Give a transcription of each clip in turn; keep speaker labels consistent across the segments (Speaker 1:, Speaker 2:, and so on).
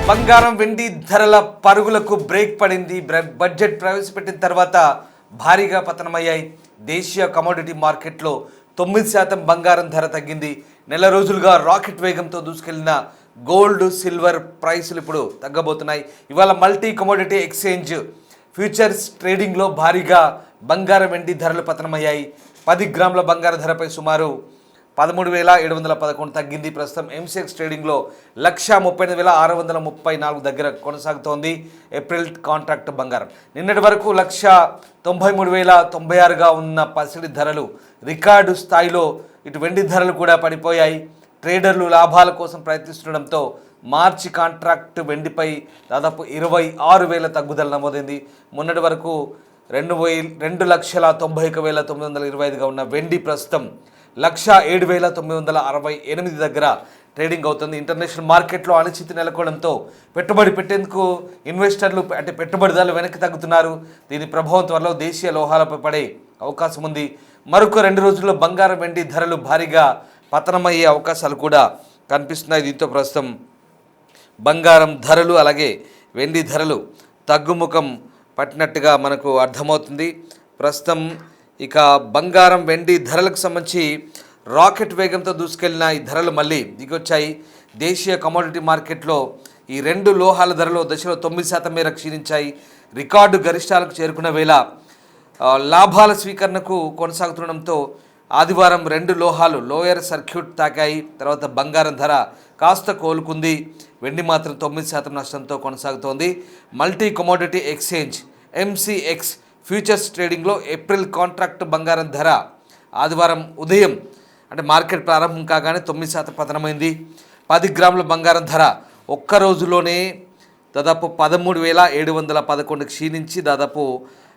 Speaker 1: బంగారం వెండి ధరల పరుగులకు బ్రేక్ పడింది. బడ్జెట్ ప్రవేశపెట్టిన తర్వాత భారీగా పతనమయ్యాయి. దేశీయ కమోడిటీ మార్కెట్లో 9% బంగారం ధర తగ్గింది. నెల రోజులుగా రాకెట్ వేగంతో దూసుకెళ్లిన గోల్డ్ సిల్వర్ ప్రైసులు ఇప్పుడు తగ్గబోతున్నాయి. ఇవాళ మల్టీ కమోడిటీ ఎక్స్చేంజ్ ఫ్యూచర్స్ ట్రేడింగ్లో భారీగా బంగారం వెండి ధరలు పతనమయ్యాయి. 10 గ్రాముల బంగారం ధరపై సుమారు 13,711 తగ్గింది. ప్రస్తుతం ఎంసీఎక్స్ ట్రేడింగ్లో 1,38,634 దగ్గర కొనసాగుతోంది. ఏప్రిల్ కాంట్రాక్ట్ బంగారం నిన్నటి వరకు 1,93,096గా ఉన్న పసిడి ధరలు రికార్డు స్థాయిలో. ఇటు వెండి ధరలు కూడా పడిపోయాయి. ట్రేడర్లు లాభాల కోసం ప్రయత్నిస్తుండడంతో మార్చి కాంట్రాక్ట్ వెండిపై దాదాపు 26,000 తగ్గుదల నమోదైంది. మొన్నటి వరకు 2,91,925గా ఉన్న వెండి ప్రస్తుతం 1,07,968 దగ్గర ట్రేడింగ్ అవుతుంది. ఇంటర్నేషనల్ మార్కెట్లో అనిశ్చితి నెలకొనడంతో పెట్టుబడి పెట్టేందుకు ఇన్వెస్టర్లు అంటే పెట్టుబడిదారులు వెనక్కి తగ్గుతున్నారు. దీని ప్రభావం త్వరలో దేశీయ లోహాలపై పడే అవకాశం ఉంది. మరొక 2 రోజుల్లో బంగారం వెండి ధరలు భారీగా పతనమయ్యే అవకాశాలు కూడా కనిపిస్తున్నాయి. దీంతో ప్రస్తుతం బంగారం ధరలు అలాగే వెండి ధరలు తగ్గుముఖం పట్టినట్టుగా మనకు అర్థమవుతుంది. ప్రస్తుతం ఇక బంగారం వెండి ధరలకు సంబంధించి రాకెట్ వేగంతో దూసుకెళ్లిన ఈ ధరలు మళ్ళీ దిగొచ్చాయి. దేశీయ కమోడిటీ మార్కెట్లో ఈ 2 లోహాల ధరలు దశలో 9% మేర క్షీణించాయి. రికార్డు గరిష్టాలకు చేరుకున్న వేళ లాభాల స్వీకరణకు కొనసాగుతుండడంతో ఆదివారం 2 లోహాలు లోయర్ సర్క్యూట్ తాకాయి. తర్వాత బంగారం ధర కాస్త కోలుకుంది. వెండి మాత్రం 9% నష్టంతో కొనసాగుతోంది. Multi commodity exchange MCX futures ట్రేడింగ్లో ఏప్రిల్ కాంట్రాక్ట్ బంగారం ధర ఆదివారం ఉదయం అంటే మార్కెట్ ప్రారంభం కాగానే 9% పతనమైంది. 10 గ్రాముల బంగారం ధర ఒక్క రోజులోనే దాదాపు 13,711 క్షీణించి దాదాపు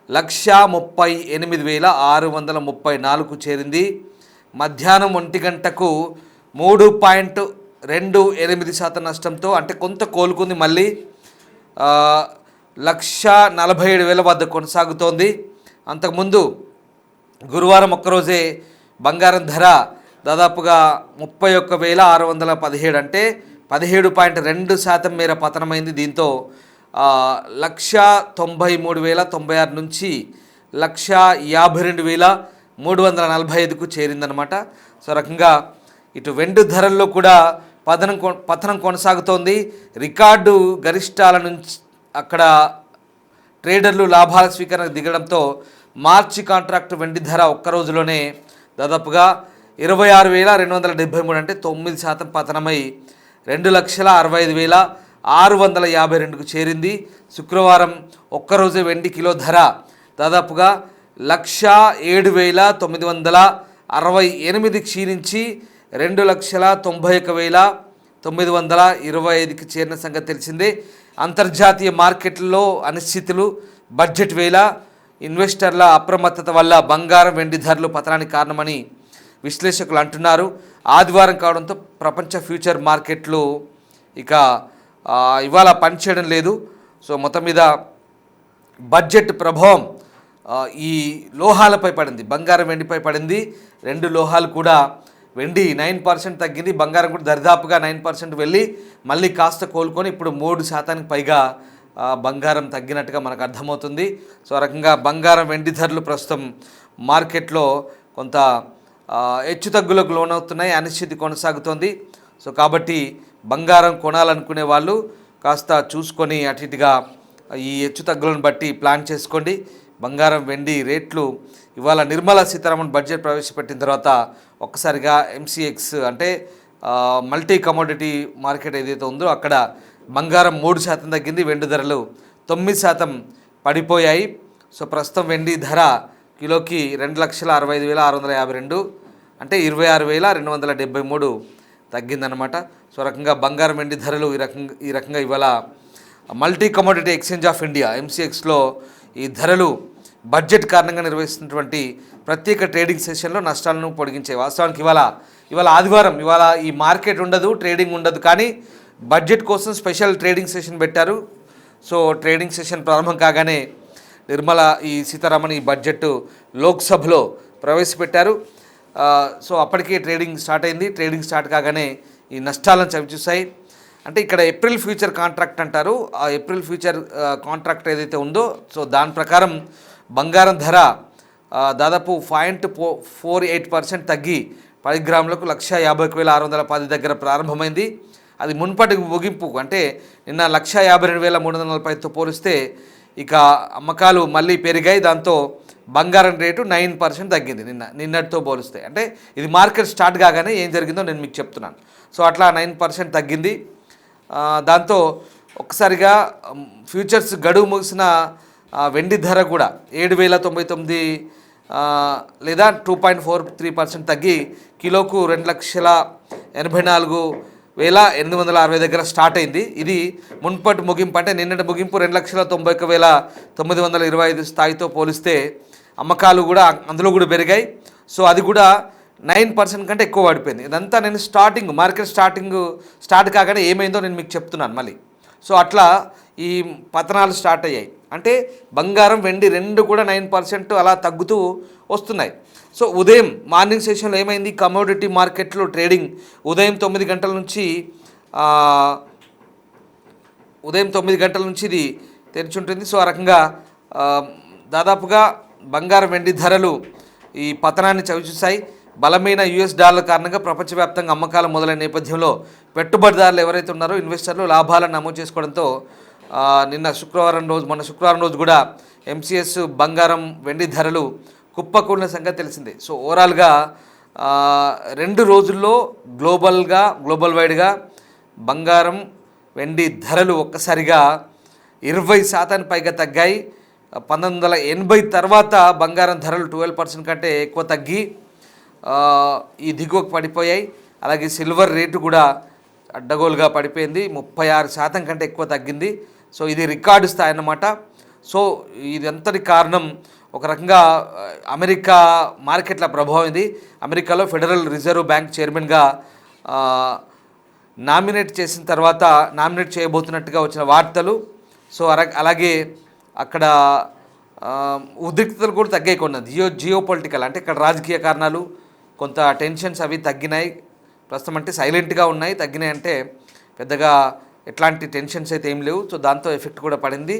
Speaker 1: 1,38,634 చేరింది. మధ్యాహ్నం 1 గంటకు 3.28% నష్టంతో అంటే కొంత కోలుకుంది. మళ్ళీ 1,47,000 వద్ద కొనసాగుతోంది. అంతకుముందు గురువారం ఒక్కరోజే బంగారం ధర దాదాపుగా 31,617 అంటే 17.2% మేర పతనమైంది. దీంతో 1,93,096 నుంచి 1,52,345కు చేరిందనమాట. సో రకంగా ఇటు వెండి ధరల్లో కూడా పతనం కొనసాగుతోంది. రికార్డు గరిష్టాల నుంచి అక్కడ ట్రేడర్లు లాభాల స్వీకరణకు దిగడంతో మార్చి కాంట్రాక్ట్ వెండి ధర ఒక్క రోజులోనే దాదాపుగా 26,273 అంటే 9% పతనమై 2,65,652కు చేరింది. శుక్రవారం ఒక్కరోజే వెండి కిలో ధర దాదాపుగా 1,07,968 క్షీణించి 2,91,925కి చేరిన సంగతి తెలిసిందే. అంతర్జాతీయ మార్కెట్లలో అనిశ్చితులు, బడ్జెట్ వేళ ఇన్వెస్టర్ల అప్రమత్తత వల్ల బంగారం వెండి ధరలు పతనానికి కారణమని విశ్లేషకులు అంటున్నారు. ఆదివారం కావడంతో ప్రపంచ ఫ్యూచర్ మార్కెట్లు ఇక ఇవాళ పనిచేయడం లేదు. సో మొత్తం మీద బడ్జెట్ ప్రభావం ఈ లోహాలపై పడింది, బంగారం వెండిపై పడింది. 2 లోహాలు కూడా వెండి 9% తగ్గింది, బంగారం కూడా దరిదాపుగా 9% వెళ్ళి మళ్ళీ కాస్త కోలుకొని ఇప్పుడు 3% పైగా బంగారం తగ్గినట్టుగా మనకు అర్థమవుతుంది. సో ఆ రకంగా బంగారం వెండి ధరలు ప్రస్తుతం మార్కెట్లో కొంత హెచ్చుతగ్గులకు లోనవుతున్నాయి. అనిశ్చితి కొనసాగుతోంది. సో కాబట్టి బంగారం కొనాలనుకునే వాళ్ళు కాస్త చూసుకొని అటు ఇటుగా ఈ హెచ్చుతగ్గులను బట్టి ప్లాన్ చేసుకోండి. బంగారం వెండి రేట్లు ఇవాళ నిర్మలా సీతారామన్ బడ్జెట్ ప్రవేశపెట్టిన తర్వాత ఒక్కసారిగా ఎంసీఎక్స్ అంటే మల్టీ కమోడిటీ మార్కెట్ ఏదైతే ఉందో అక్కడ బంగారం 3% తగ్గింది, వెండి ధరలు 9% పడిపోయాయి. సో ప్రస్తుతం వెండి ధర కిలోకి 2,65,652 అంటే 26,273 తగ్గిందనమాట. సో రకంగా బంగారం వెండి ధరలు ఈ రకంగా ఇవాళ multi commodity exchange of India ఎంసీఎక్స్లో ఈ ధరలు బడ్జెట్ కారణంగా నిర్వహిస్తున్నటువంటి ప్రత్యేక ట్రేడింగ్ సెషన్లో నష్టాలను పొడిగించాయి. వాస్తవానికి ఇవాళ ఆదివారం, ఇవాళ ఈ మార్కెట్ ఉండదు, ట్రేడింగ్ ఉండదు, కానీ బడ్జెట్ కోసం స్పెషల్ ట్రేడింగ్ సెషన్ పెట్టారు. సో ట్రేడింగ్ సెషన్ ప్రారంభం కాగానే నిర్మలా సీతారామన్ ఈ బడ్జెట్ లోక్సభలో ప్రవేశపెట్టారు. సో అప్పటికే ట్రేడింగ్ స్టార్ట్ అయింది. ట్రేడింగ్ స్టార్ట్ కాగానే ఈ నష్టాలను చవిచూశాయి. అంటే ఇక్కడ ఏప్రిల్ ఫ్యూచర్ కాంట్రాక్ట్ అంటారు. ఆ ఏప్రిల్ ఫ్యూచర్ కాంట్రాక్ట్ ఏదైతే ఉందో సో దాని ప్రకారం బంగారం ధర దాదాపు 0.48% తగ్గి 10 గ్రాములకు 1,51,610 దగ్గర ప్రారంభమైంది. అది మున్పటి ముగింపు అంటే నిన్న 1,52,340తో పోలిస్తే ఇక అమ్మకాలు మళ్ళీ పెరిగాయి. దాంతో బంగారం రేటు 9% తగ్గింది నిన్నటితో పోలిస్తే. అంటే ఇది మార్కెట్ స్టార్ట్ కాగానే ఏం జరిగిందో నేను మీకు చెప్తున్నాను. సో అట్లా 9% తగ్గింది. దాంతో ఒక్కసారిగా ఫ్యూచర్స్ గడువు ముగిసిన వెండి ధర కూడా 7,099 లేదా 2.43% తగ్గి కిలోకు 2,84,860 దగ్గర స్టార్ట్ అయింది. ఇది మున్పటి ముగింపు అంటే నిన్నటి ముగింపు 2,91,925 స్థాయితో పోలిస్తే అమ్మకాలు కూడా అందులో కూడా పెరిగాయి. సో అది కూడా 9% కంటే ఎక్కువ పడిపోయింది. ఇదంతా నేను మార్కెట్ స్టార్ట్ కాగానే ఏమైందో నేను మీకు చెప్తున్నాను మళ్ళీ. సో అట్లా ఈ పతనాలు స్టార్ట్ అయ్యాయి. అంటే బంగారం వెండి రెండు కూడా 9% అలా తగ్గుతూ వస్తున్నాయి. సో ఉదయం మార్నింగ్ సెషన్లో ఏమైంది, కమోడిటీ మార్కెట్లో ట్రేడింగ్ ఉదయం 9 గంటల నుంచి ఇది తెరిచి ఉంటుంది. సో ఆ రకంగా దాదాపుగా బంగారం వెండి ధరలు ఈ పతనాన్ని చవిచూశాయి. బలమైన యుఎస్ డాలర్ కారణంగా ప్రపంచవ్యాప్తంగా అమ్మకాలు మొదలైన నేపథ్యంలో పెట్టుబడిదారులు ఎవరైతే ఉన్నారో ఇన్వెస్టర్లు లాభాలను నమోదు చేసుకోవడంతో మొన్న శుక్రవారం రోజు కూడా ఎంసీఎస్ బంగారం వెండి ధరలు కుప్పకూలిన సంగతి తెలిసిందే. సో ఓవరాల్గా 2 రోజుల్లో గ్లోబల్ వైడ్గా బంగారం వెండి ధరలు ఒక్కసారిగా 20% పైగా తగ్గాయి. 1980 తర్వాత బంగారం ధరలు 12% కంటే ఎక్కువ తగ్గి ఈ దిగువకు పడిపోయాయి. అలాగే సిల్వర్ రేటు కూడా అడ్డగోలుగా పడిపోయింది, 36% కంటే ఎక్కువ తగ్గింది. సో ఇది రికార్డు స్థాయి అన్నమాట. సో ఇదంతటి కారణం ఒక రకంగా అమెరికా మార్కెట్ల ప్రభావం. ఇది అమెరికాలో ఫెడరల్ రిజర్వ్ బ్యాంక్ చైర్మన్గా నామినేట్ చేయబోతున్నట్టుగా వచ్చిన వార్తలు. సో అలాగే అక్కడ ఉద్రిక్తతలు కూడా తగ్గాయి. జియో పొలిటికల్ అంటే ఇక్కడ రాజకీయ కారణాలు, కొంత టెన్షన్స్ అవి తగ్గినాయి. ప్రస్తుతం అంటే సైలెంట్గా ఉన్నాయి. తగ్గినాయి అంటే పెద్దగా ఎట్లాంటి టెన్షన్స్ అయితే ఏం లేవు. సో దాంతో ఎఫెక్ట్ కూడా పడింది.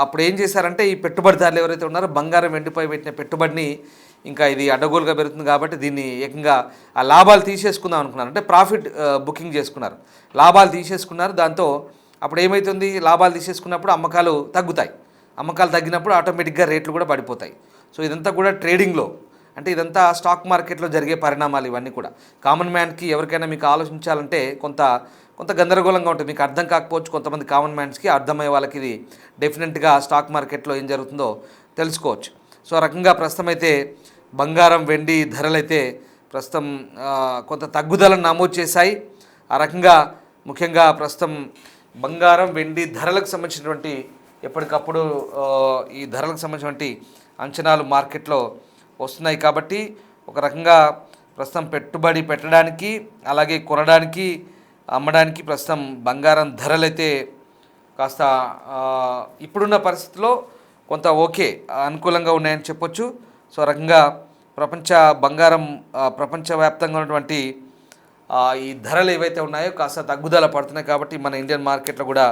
Speaker 1: అప్పుడు ఏం చేశారంటే ఈ పెట్టుబడిదారులు ఎవరైతే ఉన్నారో బంగారం వెండిపై పెట్టిన పెట్టుబడిని ఇంకా ఇది అడ్డగోలుగా పెరుగుతుంది కాబట్టి దీన్ని ఏకంగా ఆ లాభాలు తీసేసుకుందాం అనుకున్నారు. అంటే ప్రాఫిట్ బుకింగ్ చేసుకున్నారు, లాభాలు తీసేసుకున్నారు. దాంతో అప్పుడు ఏమవుతుంది, లాభాలు తీసేసుకున్నప్పుడు అమ్మకాలు తగ్గుతాయి. అమ్మకాలు తగ్గినప్పుడు ఆటోమేటిక్గా రేట్లు కూడా పడిపోతాయి. సో ఇదంతా కూడా ట్రేడింగ్లో అంటే ఇదంతా స్టాక్ మార్కెట్లో జరిగే పరిణామాలు ఇవన్నీ కూడా. కామన్ మ్యాన్కి ఎవరికైనా మీకు ఆలోచించాలంటే కొంత గందరగోళంగా ఉంటుంది. మీకు అర్థం కాకపోవచ్చు, కొంతమంది కామన్ మ్యాన్స్కి అర్థమయ్యే వాళ్ళకి ఇది డెఫినెట్గా స్టాక్ మార్కెట్లో ఏం జరుగుతుందో తెలుసుకోవచ్చు. సో ఆ రకంగా ప్రస్తుతం అయితే బంగారం వెండి ధరలైతే ప్రస్తుతం కొంత తగ్గుదలను నమోదు చేశాయి. ఆ రకంగా ముఖ్యంగా ప్రస్తుతం బంగారం వెండి ధరలకు సంబంధించినటువంటి ఎప్పటికప్పుడు ఈ ధరలకు సంబంధించినటువంటి అంచనాలు మార్కెట్లో వస్తున్నాయి. కాబట్టి ఒక రకంగా ప్రస్తుతం పెట్టుబడి పెట్టడానికి అలాగే కొనడానికి అమ్మడానికి ప్రస్తుతం బంగారం ధరలైతే కాస్త ఇప్పుడున్న పరిస్థితిలో కొంత అనుకూలంగా ఉన్నాయని చెప్పొచ్చు. సో రకంగా ప్రపంచవ్యాప్తంగా ఉన్నటువంటి ఈ ధరలు ఏవైతే ఉన్నాయో కాస్త తగ్గుదల పడుతున్నాయి. కాబట్టి మన ఇండియన్ మార్కెట్లో కూడా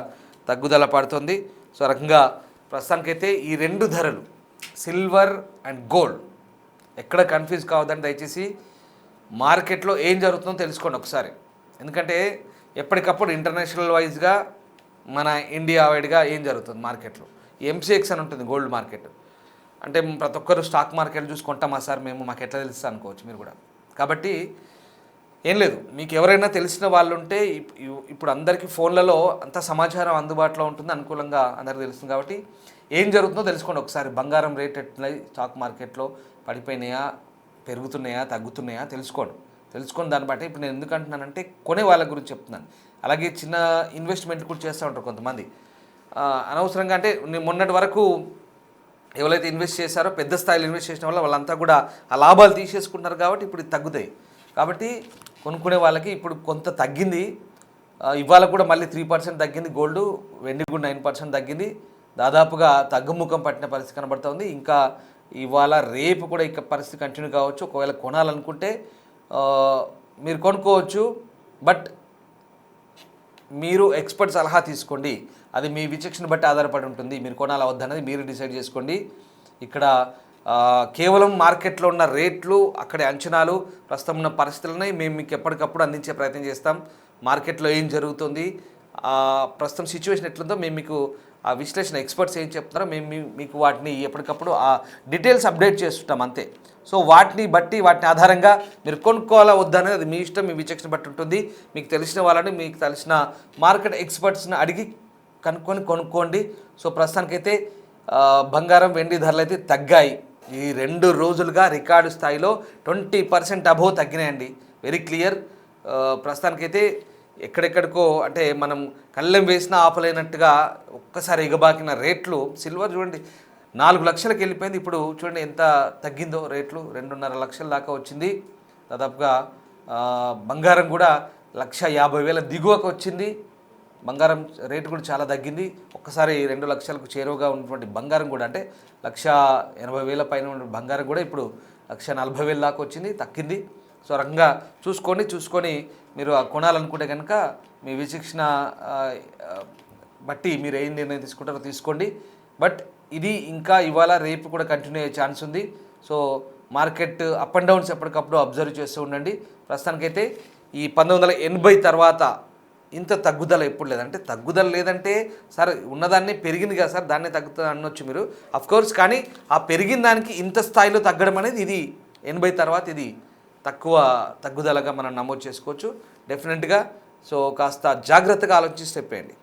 Speaker 1: తగ్గుదల పడుతుంది. సో రకంగా ప్రస్తుతానికైతే ఈ 2 ధరలు సిల్వర్ అండ్ గోల్డ్ ఎక్కడ కన్ఫ్యూజ్ కావద్దని దయచేసి మార్కెట్లో ఏం జరుగుతుందో తెలుసుకోండి ఒకసారి. ఎందుకంటే ఎప్పటికప్పుడు ఇంటర్నేషనల్ వైజ్గా మన ఇండియా వైడ్గా ఏం జరుగుతుంది మార్కెట్లో. ఎంసీఎక్స్ అని ఉంటుంది గోల్డ్ మార్కెట్. అంటే ప్రతి ఒక్కరు స్టాక్ మార్కెట్ చూసుకుంటామా సార్ మాకు ఎట్లా తెలుస్తుంది అనుకోవచ్చు మీరు కూడా. కాబట్టి ఏం లేదు, మీకు ఎవరైనా తెలిసిన వాళ్ళు ఉంటే ఇప్పుడు అందరికీ ఫోన్లలో అంత సమాచారం అందుబాటులో ఉంటుంది, అనుకూలంగా అందరికీ తెలుస్తుంది. కాబట్టి ఏం జరుగుతుందో తెలుసుకోండి ఒకసారి. బంగారం రేట్ ఎట్లా స్టాక్ మార్కెట్లో పడిపోయినాయా, పెరుగుతున్నాయా, తగ్గుతున్నాయా తెలుసుకొని దాన్ని బట్టి ఇప్పుడు నేను ఎందుకు అంటున్నానంటే కొనే వాళ్ళ గురించి చెప్తున్నాను. అలాగే చిన్న ఇన్వెస్ట్మెంట్ కూడా చేస్తూ ఉంటారు కొంతమంది అనవసరంగా. అంటే మొన్నటి వరకు ఎవరైతే ఇన్వెస్ట్ చేశారో పెద్ద స్థాయిలో ఇన్వెస్ట్ చేసిన వాళ్ళంతా కూడా ఆ లాభాలు తీసేసుకుంటున్నారు కాబట్టి ఇప్పుడు ఇది తగ్గుతాయి. కాబట్టి కొనుక్కునే వాళ్ళకి ఇప్పుడు కొంత తగ్గింది. ఇవాళ కూడా మళ్ళీ 3% తగ్గింది గోల్డ్, వెండి కూడా 9% తగ్గింది. దాదాపుగా తగ్గుముఖం పట్టిన పరిస్థితి కనబడుతుంది. ఇంకా ఇవాళ రేపు కూడా ఇక పరిస్థితి కంటిన్యూ కావచ్చు. ఒకవేళ కొనాలనుకుంటే మీరు కొనుక్కోవచ్చు. బట్ మీరు ఎక్స్పర్ట్ సలహా తీసుకోండి. అది మీ విచక్షణ బట్టి ఆధారపడి ఉంటుంది. మీరు కొనాలా వద్దన్నది మీరు డిసైడ్ చేసుకోండి. ఇక్కడ కేవలం మార్కెట్లో ఉన్న రేట్లు, అక్కడి అంచనాలు, ప్రస్తుతం ఉన్న పరిస్థితులని మేము మీకు ఎప్పటికప్పుడు అందించే ప్రయత్నం చేస్తాం. మార్కెట్లో ఏం జరుగుతుంది, ప్రస్తుతం సిచ్యువేషన్ ఎట్లుందో మేము మీకు ఆ విశ్లేషణ ఎక్స్పర్ట్స్ ఏం చెప్తున్నారో మేము మీకు వాటిని ఎప్పటికప్పుడు ఆ డీటెయిల్స్ అప్డేట్ చేస్తుంటాం అంతే. సో వాటిని బట్టి వాటిని ఆధారంగా మీరు కొనుక్కోవాలా వద్దనేది అది మీ ఇష్టం, మీ విచక్షణ బట్టి ఉంటుంది. మీకు తెలిసిన వాళ్ళని, మీకు తెలిసిన మార్కెట్ ఎక్స్పర్ట్స్ని అడిగి కొనుక్కోండి. సో ప్రస్తుతానికైతే బంగారం, వెండి ధరలు అయితే తగ్గాయి. ఈ 2 రోజులుగా రికార్డు స్థాయిలో 20% అబోవ్ తగ్గినాయండి. Very clear. ప్రస్తుతానికైతే ఎక్కడెక్కడికో అంటే మనం కళ్ళెం వేసినా ఆపలేనట్టుగా ఒక్కసారి ఎగబాకిన రేట్లు. సిల్వర్ చూడండి 4 లక్షలకు వెళ్ళిపోయింది. ఇప్పుడు చూడండి ఎంత తగ్గిందో రేట్లు, 2.5 లక్షల దాకా వచ్చింది దాదాపుగా. బంగారం కూడా 1,50,000 దిగువకు వచ్చింది. బంగారం రేటు కూడా చాలా తగ్గింది. ఒక్కసారి 2 లక్షలకు చేరువగా ఉన్నటువంటి బంగారం కూడా అంటే 1,80,000 పైన ఉన్న బంగారం కూడా ఇప్పుడు 1,40,000 దాకా వచ్చింది, తగ్గింది. సో రకంగా చూసుకొని మీరు కొనాలనుకుంటే కనుక మీ విచక్షణ బట్టి మీరు ఏం నిర్ణయం తీసుకుంటారో తీసుకోండి. బట్ ఇది ఇంకా ఇవాళ రేపు కూడా కంటిన్యూ అయ్యే ఛాన్స్ ఉంది. So market up and downs ఎప్పటికప్పుడు అబ్జర్వ్ చేస్తూ ఉండండి. ప్రస్తుతానికైతే ఈ 1980 తర్వాత ఇంత తగ్గుదల ఎప్పుడు లేదంటే, తగ్గుదల లేదంటే సార్ ఉన్నదాన్ని పెరిగింది కదా సార్, దాన్నే తగ్గుతుంది అనొచ్చు మీరు, అఫ్కోర్స్. కానీ ఆ పెరిగిన దానికి ఇంత స్థాయిలో తగ్గడం అనేది ఇది 80 తర్వాత ఇది తక్కువ తగ్గుదలగా మనం నమోదు చేసుకోవచ్చు డెఫినెట్గా. సో కాస్త జాగ్రత్తగా ఆలోచించి స్టెప్ వేయండి.